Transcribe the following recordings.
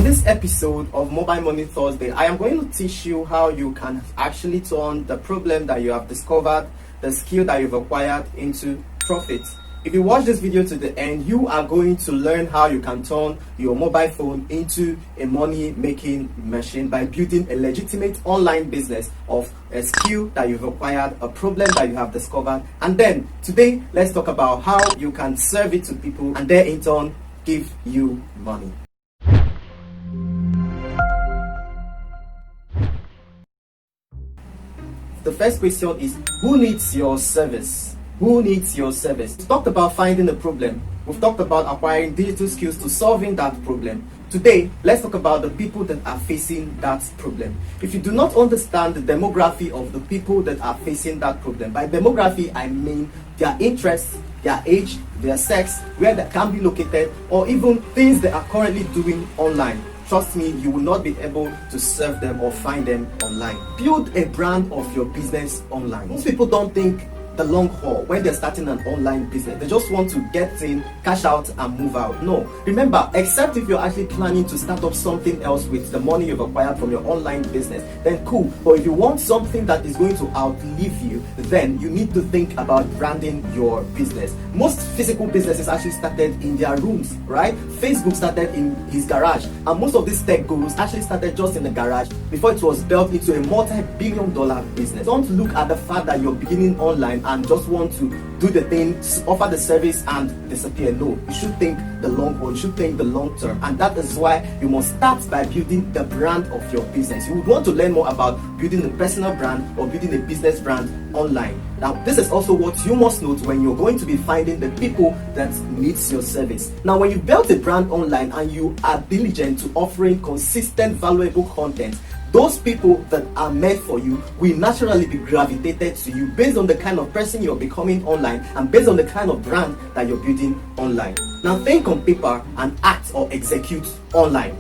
In this episode of Mobile Money Thursday, I am going to teach you how you can actually turn the problem that you have discovered, the skill that you've acquired, into profit. If you watch this video to the end, you are going to learn how you can turn your mobile phone into a money-making machine by building a legitimate online business of a skill that you've acquired, a problem that you have discovered. And then today, let's talk about how you can serve it to people and they in turn give you money. The first question is, who needs your service? Who needs your service? We've talked about finding a problem. We've talked about acquiring digital skills to solving that problem. Today, let's talk about the people that are facing that problem. If you do not understand the demography of the people that are facing that problem, by demography, I mean their interests, their age, their sex, where they can be located, or even things they are currently doing online. Trust me, you will not be able to serve them or find them online. Build a brand of your business online. Most people don't think the long haul when they're starting an online business. They just want to get in, cash out, and move out. No, remember, except if you're actually planning to start up something else with the money you've acquired from your online business, then cool. But if you want something that is going to outlive you, then you need to think about branding your business. Most physical businesses actually started in their rooms, right? Facebook started in his garage, and most of these tech gurus actually started just in the garage before it was built into a multi-billion-dollar business. Don't look at the fact that you're beginning online and just want to do the thing, offer the service and disappear. No, you should think the long haul, you should think the long term, and that is why you must start by building the brand of your business. You would want to learn more about building a personal brand or building a business brand online. Now, this is also what you must note when you're going to be finding the people that needs your service. Now, when you build a brand online and you are diligent to offering consistent, valuable content, those people that are meant for you will naturally be gravitated to you based on the kind of person you're becoming online and based on the kind of brand that you're building online. Now, think on paper and act or execute online.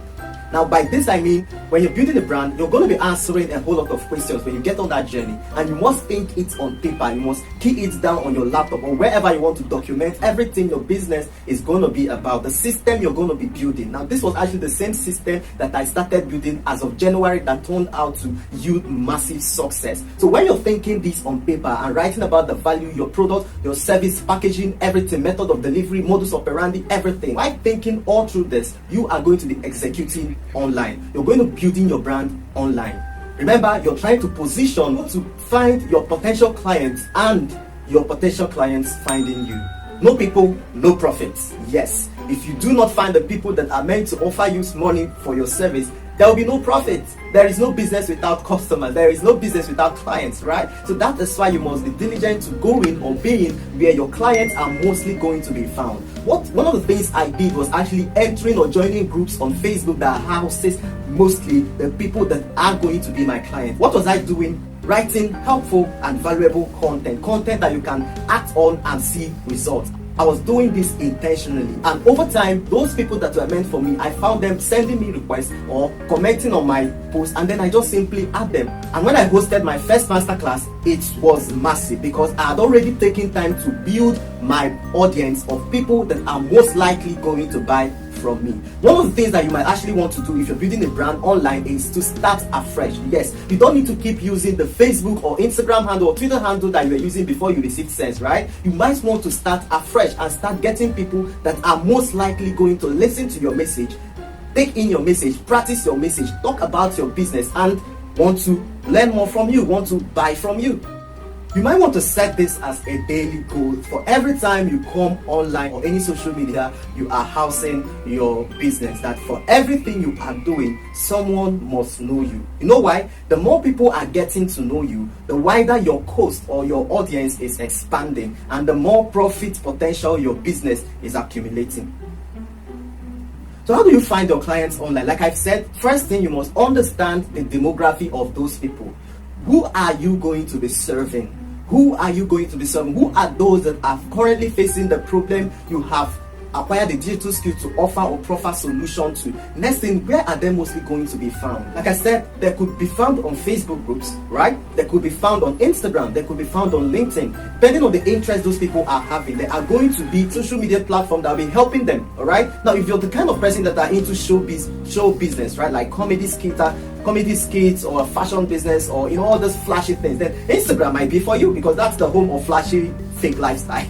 Now, by this I mean, when you're building a brand, you're going to be answering a whole lot of questions when you get on that journey, and you must think it on paper. You must key it down on your laptop or wherever you want to document everything your business is going to be about, the system you're going to be building. Now, this was actually the same system that I started building as of January that turned out to yield massive success. So when you're thinking this on paper and writing about the value, your product, your service, packaging, everything, method of delivery, modus operandi, everything, while thinking all through this, you are going to be executing online. You're going to be building your brand online. Remember, you're trying to position to find your potential clients and your potential clients finding you. No people, no profits. Yes, if you do not find the people that are meant to offer you money for your service, there will be no profit. There is no business without customers. There is no business without clients, right? So that is why you must be diligent to go in or be in where your clients are mostly going to be found. One of the things I did was actually entering or joining groups on Facebook that houses mostly the people that are going to be my clients. What was I doing? Writing helpful and valuable content that you can act on and see results. I was doing this intentionally, and over time, those people that were meant for me, I found them sending me requests or commenting on my posts, and then I just simply add them. And when I hosted my first masterclass, it was massive because I had already taken time to build my audience of people that are most likely going to buy from me. One of the things that you might actually want to do if you're building a brand online is to start afresh. Yes, you don't need to keep using the Facebook or Instagram handle or Twitter handle that you were using before you received sales, right? You might want to start afresh and start getting people that are most likely going to listen to your message, take in your message, practice your message, talk about your business, and want to learn more from you, want to buy from you. You might want to set this as a daily goal. For every time you come online or any social media, you are housing your business. That for everything you are doing, someone must know you. You know why? The more people are getting to know you, the wider your coast or your audience is expanding, and the more profit potential your business is accumulating. So how do you find your clients online? Like I've said, first thing, you must understand the demography of those people. Who are you going to be serving? Who are you going to be serving? Who are those that are currently facing the problem you have acquire the digital skill to offer or proffer solution to. Next thing, where are they mostly going to be found? Like I said, they could be found on Facebook groups, right? They could be found on Instagram, they could be found on LinkedIn. Depending on the interest those people are having, there are going to be social media platforms that will be helping them, all right? Now, if you're the kind of person that are into show business, right, like comedy skits or a fashion business or all those flashy things, then Instagram might be for you, because that's the home of flashy fake lifestyle.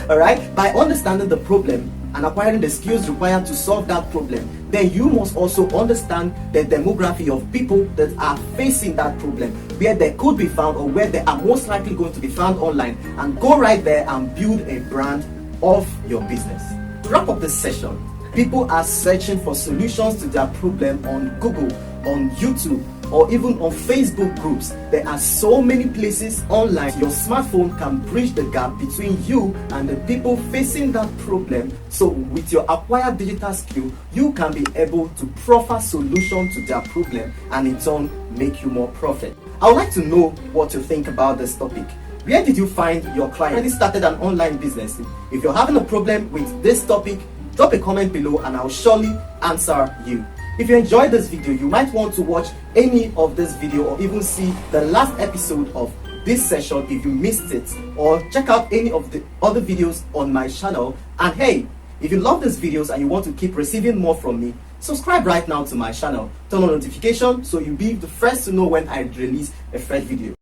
All right, by understanding the problem and acquiring the skills required to solve that problem, then you must also understand the demography of people that are facing that problem, where they could be found or where they are most likely going to be found online, and go right there and build a brand of your business. To wrap up this session, people are searching for solutions to their problem on Google, on YouTube, or even on Facebook groups. There are so many places online. Your smartphone can bridge the gap between you and the people facing that problem. So with your acquired digital skill, you can be able to proffer solution to their problem and in turn make you more profit. I would like to know what you think about this topic. Where did you find your client? Already started an online business? If you're having a problem with this topic, drop a comment below and I'll surely answer you. If you enjoyed this video, you might want to watch any of this video or even see the last episode of this session if you missed it, or check out any of the other videos on my channel. And hey, if you love these videos and you want to keep receiving more from me, subscribe right now to my channel, turn on notification so you'll be the first to know when I release a fresh video.